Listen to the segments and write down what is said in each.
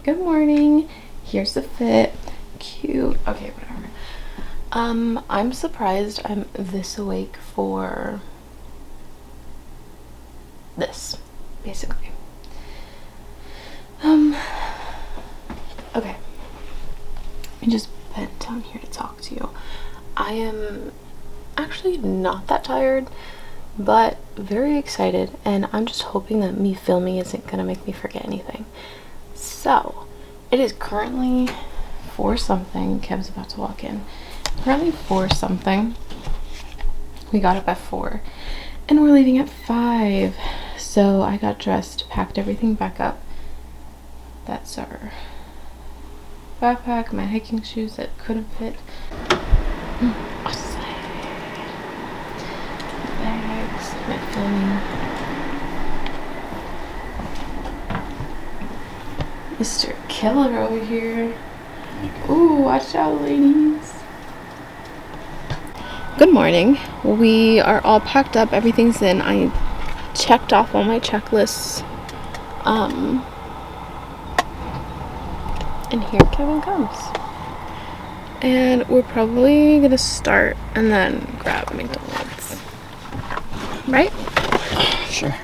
Good morning. Here's the fit. Cute. Okay, whatever. I'm surprised I'm this awake for this, basically. Okay. I just bent down here to talk to you. I am actually not that tired, but very excited, and I'm just hoping that me filming isn't gonna make me forget anything. So, it is currently 4 something. Kev's about to walk in. Currently 4 something. We got up at 4, and we're leaving at 5. So I got dressed, packed everything back up. That's our backpack, my hiking shoes that couldn't fit. Bags, my filming. Mr. Killer over here. Ooh, watch out, ladies. Good morning. We are all packed up. Everything's in. I checked off all my checklists. And here Kevin comes. And we're probably gonna start and then grab McDonald's. Right? Sure.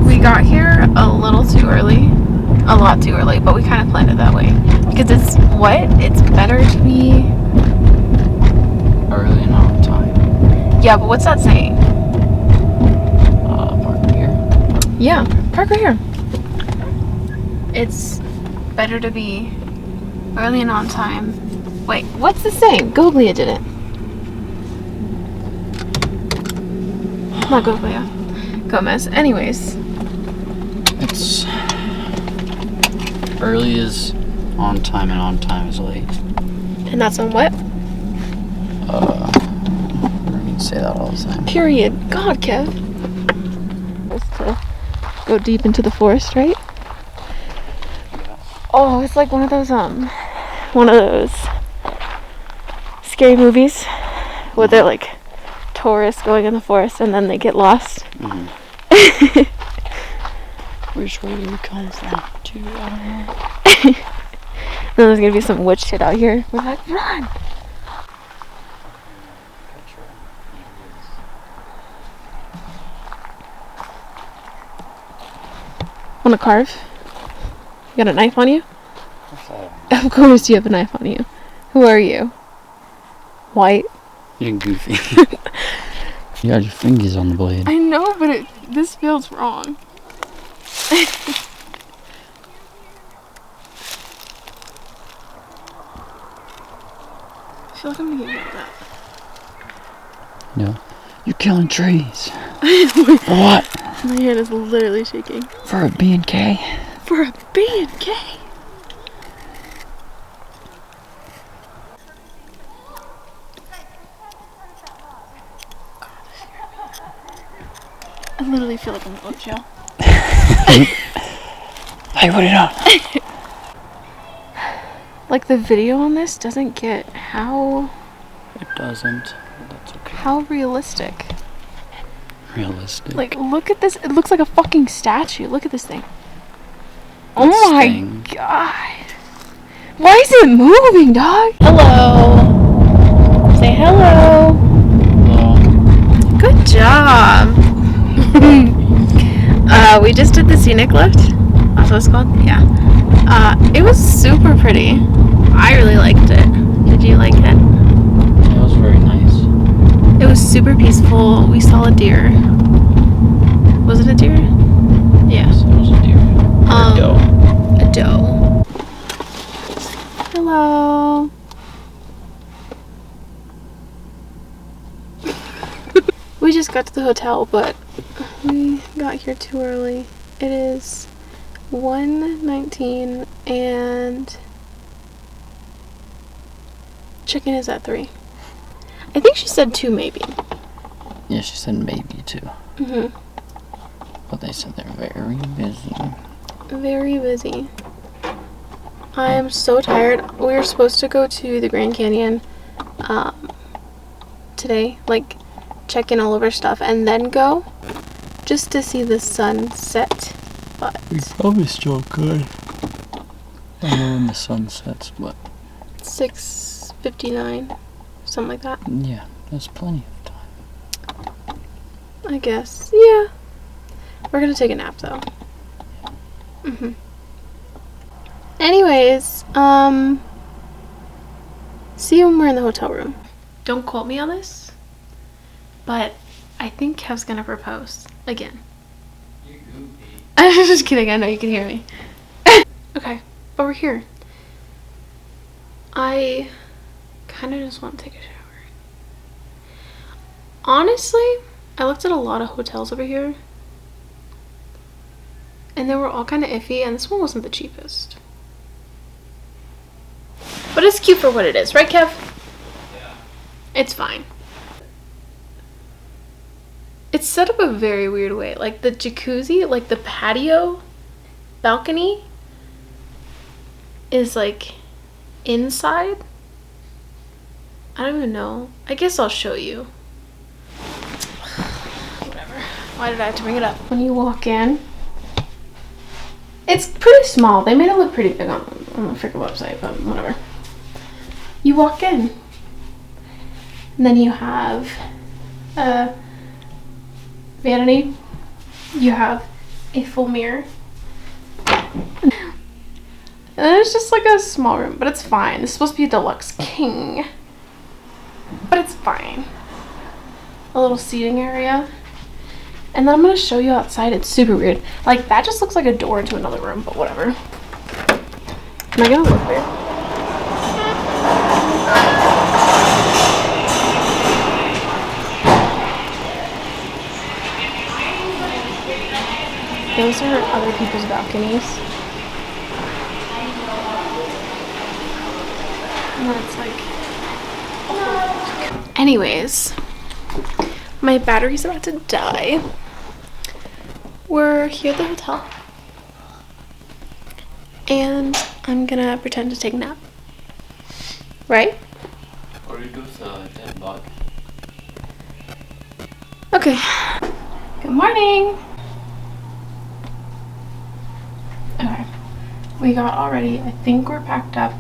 We got here a little too early. A lot too early, but we kind of planned it that way. Because it's better to be Early and on time. Yeah, but what's that saying? Park here. Yeah, park right here. It's better to be early and on time. Wait, what's the saying? Goglia did it. Not Goglia. Gomez. Anyways. It's early is on time and on time is late. And that's on what? I can say that all the time. Period. God, Kev. Just to go deep into the forest, right? Oh, it's like one of those scary movies where they're like tourists going in the forest and then they get lost. Mm-hmm. Which way do we come from? I don't know. Then there's gonna be some witch shit out here. We're like, run! Wanna carve? You got a knife on you? Of course you have a knife on you. Who are you? White? You're goofy. You got your fingers on the blade. I know, but this feels wrong. I feel like I'm gonna get yelled at. No. You're killing trees. For what? My hand is literally shaking. For a B&K? For a B&K? I literally feel like I'm going to jail. Hey, what are you doing? Like, the video on this doesn't get how It doesn't. That's okay. how realistic. Realistic. Like, look at this. It looks like a fucking statue. Look at this thing. Oh This my thing. god. Why is it moving, dog? Hello. Say hello. Hello. Good job. We just did the Scenic Lift. That's what it's called? Yeah. It was super pretty. I really liked it. Did you like it? It was very nice. It was super peaceful. We saw a deer. Was it a deer? Yeah. Yes, it was a deer. A doe. A doe. Hello. We just got to the hotel, but we got here too early. It is 1:19 and chicken is at 3. I think she said 2 maybe. Yeah, she said maybe too. Mhm. But they said they're very busy. Very busy. I am so tired. We were supposed to go to the Grand Canyon today, like check in all of our stuff and then go just to see the sunset. But We probably still could. I know when the sun sets, but 6:59, something like that. yeah, there's plenty of time. I guess. Yeah. We're gonna take a nap though. Anyways, see you when we're in the hotel room. Don't quote me on this, but I think Kev's gonna propose again. You goofy. I'm just kidding. I know you can hear me. Okay, but we're here. I kind of just want to take a shower. Honestly, I looked at a lot of hotels over here, and they were all kind of iffy, and this one wasn't the cheapest. But it's cute for what it is, right, Kev? Yeah. It's fine. It's set up a very weird way. Like the jacuzzi, like the patio balcony is like inside. I don't even know. I guess I'll show you. Whatever. Why did I have to bring it up? When you walk in, it's pretty small. They made it look pretty big on the freaking website, but whatever. You walk in, and then you have a vanity. You have a full mirror. And then it's just like a small room, but it's fine. It's supposed to be a deluxe king, but it's fine. A little seating area. And then I'm going to show you outside. It's super weird. Like, that just looks like a door into another room, but whatever. Am I going to look weird? Those are other people's balconies. And then it's like... Anyways, my battery's about to die. We're here at the hotel. And I'm gonna pretend to take a nap. Right? Or you do the dead bug. Okay. Good morning. Okay. We got all ready. I think we're packed up.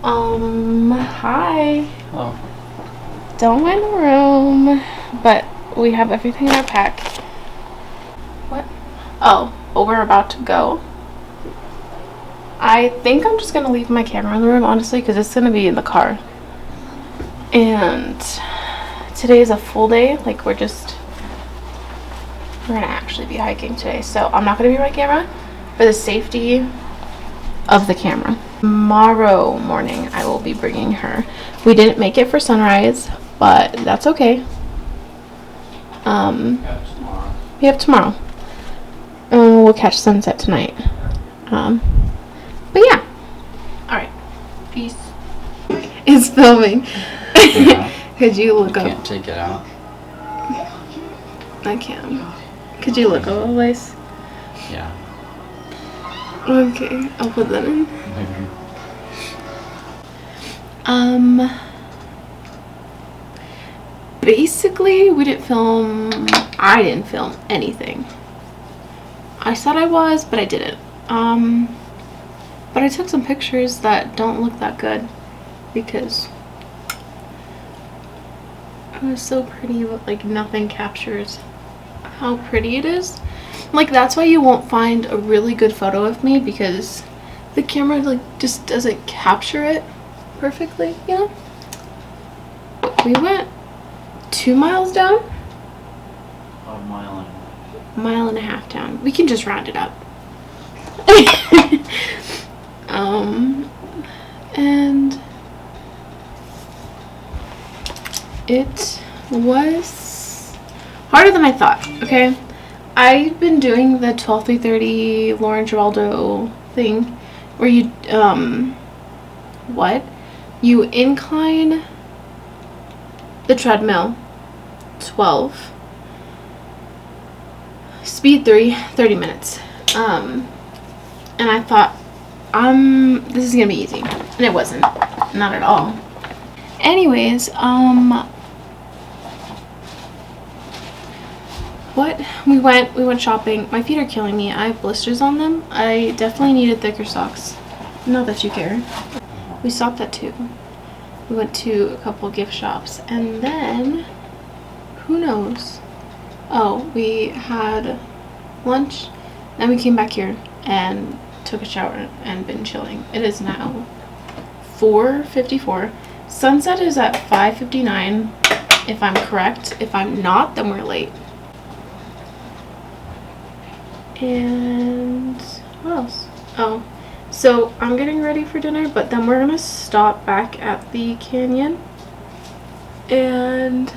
Hi. Oh. Don't mind the room, but we have everything in our pack. What? Oh, well, we're about to go. I think I'm just gonna leave my camera in the room, honestly, because it's gonna be in the car. And today is a full day. Like, we're gonna actually be hiking today, so I'm not gonna be my camera for the safety of the camera. Tomorrow morning, I will be bringing her. We didn't make it for sunrise, but that's okay. Tomorrow. We have tomorrow. We'll catch sunset tonight. But yeah. Alright. Peace. It's filming. Yeah. Could you look up? Can't take it out. I can. Could you look up, Elise? Yeah. Okay, I'll put that in. Maybe. Basically, I didn't film anything. I said I was, but I didn't. But I took some pictures that don't look that good because it was so pretty, but like nothing captures how pretty it is. Like, that's why you won't find a really good photo of me, because the camera like just doesn't capture it perfectly, you know? We went 2 miles down. About a mile and a half. Mile and a half down. We can just round it up. And it was harder than I thought, okay? I've been doing the 12-3-30 Lauren Giraldo thing where you, you incline the treadmill 12, speed 30 minutes. And I thought, this is gonna be easy. And it wasn't. Not at all. Anyways, we went shopping. My feet are killing me. I have blisters on them. I definitely needed thicker socks. Not that you care. We stopped at 2. We went to a couple gift shops, and then who knows? Oh, we had lunch, then we came back here and took a shower and been chilling. It is now 4:54. Sunset is at 5:59 if I'm correct. If I'm not, then we're late. And what else? Oh, so I'm getting ready for dinner, but then we're gonna stop back at the canyon and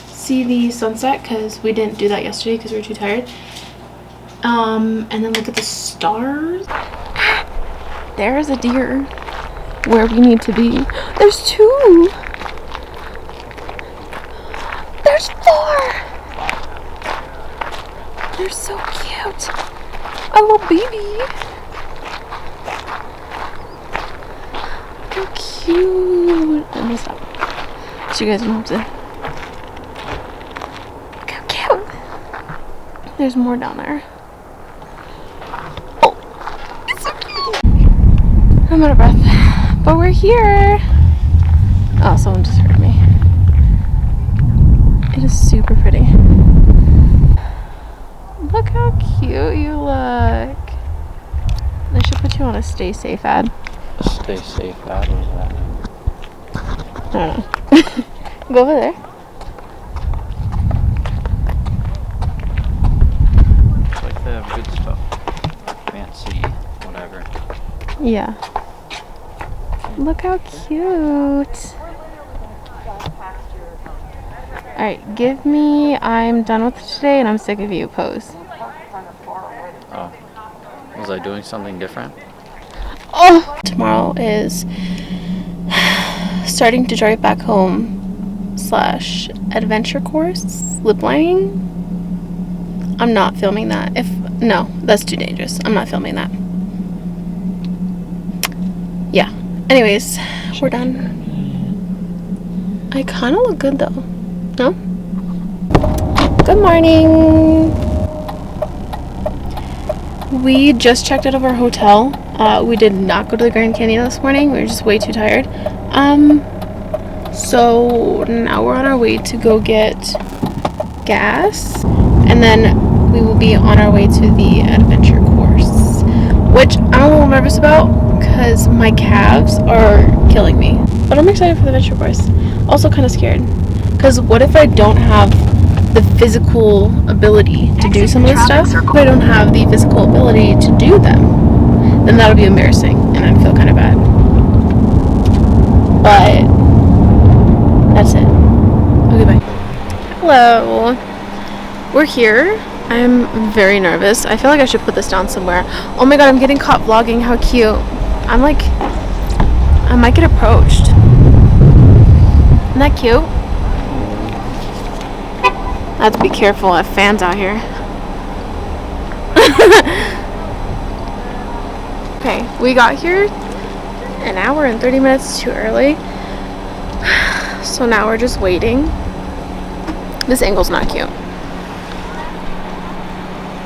see the sunset because we didn't do that yesterday because we were too tired. And then look at the stars. There's a deer where we need to be. There's 2. There's 4. They're so cute. A little baby. How cute. Let me stop so you guys don't have to. Look how cute. There's more down there. Oh, it's so cute. I'm out of breath, but we're here. Oh, someone just heard me. It is super pretty. Look how cute you look. I should put you on a stay safe ad. Stay safe. What is that? I don't know. Go over there. It's like they have good stuff. Fancy, whatever. Yeah. Look how cute. Alright, give me I'm done with today and I'm sick of you pose. Oh. Was I doing something different? Oh! Tomorrow is starting to drive back home / adventure course, lip lining. I'm not filming that. No, that's too dangerous. I'm not filming that. Yeah. Anyways, we're done. I kind of look good though. No? Good morning. We just checked out of our hotel. We did not go to the Grand Canyon this morning. We were just way too tired. So now we're on our way to go get gas, and then we will be on our way to the adventure course, which I'm a little nervous about because my calves are killing me. But I'm excited for the adventure course. Also kind of scared because what if I don't have the physical ability to do some of this stuff? If I don't have the physical ability to do them, then that'll be embarrassing and I'd feel kind of bad. But that's it. Okay, bye. Hello. We're here. I'm very nervous. I feel like I should put this down somewhere. Oh my god, I'm getting caught vlogging. How cute. I might get approached. Isn't that cute? I have to be careful. I have fans out here. Okay, we got here an hour and 30 minutes too early. So now we're just waiting. This angle's not cute.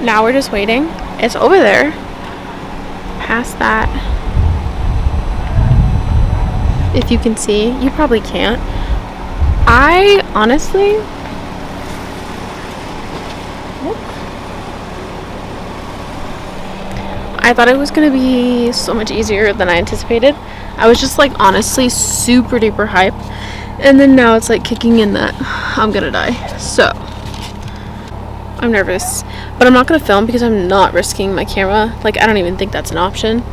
Now we're just waiting. It's over there. Past that. If you can see. You probably can't. I honestly... I thought it was going to be so much easier than I anticipated. I was just like honestly super duper hyped. And then now it's like kicking in that I'm going to die. So I'm nervous. But I'm not going to film because I'm not risking my camera. Like I don't even think that's an option.